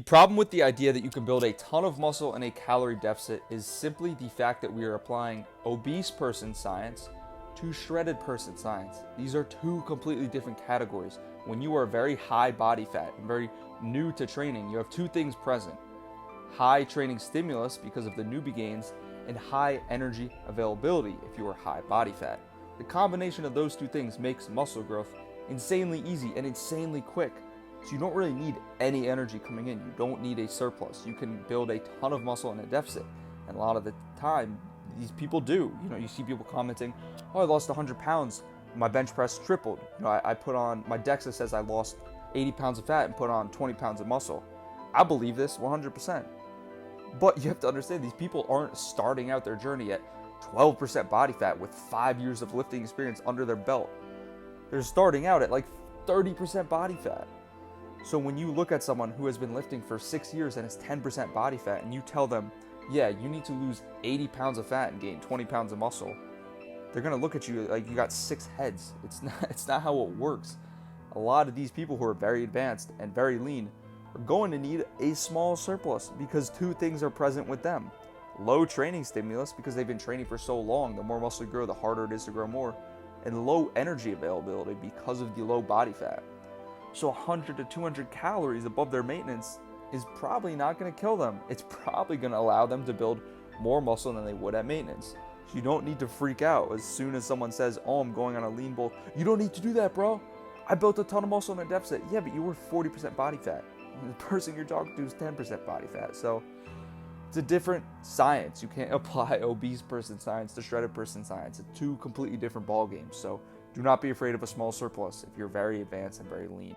problem with the idea that you can build a ton of muscle in a calorie deficit is simply the fact that we are applying obese person science to shredded person science. These are two completely different categories. When you are very high body fat and very new to training, you have two things present: high training stimulus because of the newbie gains, and high energy availability if you are high body fat. The combination of those two things makes muscle growth insanely easy and insanely quick. So you don't really need any energy coming in. You don't need a surplus. You can build a ton of muscle in a deficit. And a lot of the time, these people do. You see people commenting, oh, I lost 100 pounds. My bench press tripled. I put on, my DEXA says I lost 80 pounds of fat and put on 20 pounds of muscle. I believe this 100%. But you have to understand, these people aren't starting out their journey at 12% body fat with 5 years of lifting experience under their belt. They're starting out at like 30% body fat. So when you look at someone who has been lifting for 6 years and is 10% body fat, and you tell them, yeah, you need to lose 80 pounds of fat and gain 20 pounds of muscle, they're going to look at you like you got 6 heads. It's not how it works. A lot of these people who are very advanced and very lean are going to need a small surplus because two things are present with them: low training stimulus because they've been training for so long. The more muscle you grow, the harder it is to grow more. And low energy availability because of the low body fat. So 100 to 200 calories above their maintenance is probably not going to kill them. It's probably going to allow them to build more muscle than they would at maintenance. So you don't need to freak out as soon as someone says, oh, I'm going on a lean bulk. You don't need to do that, bro. I built a ton of muscle in a deficit. Yeah, but you were 40% body fat. And the person you're talking to is 10% body fat. So it's a different science. You can't apply obese person science to shredded person science. It's two completely different ball games. So do not be afraid of a small surplus if you're very advanced and very lean.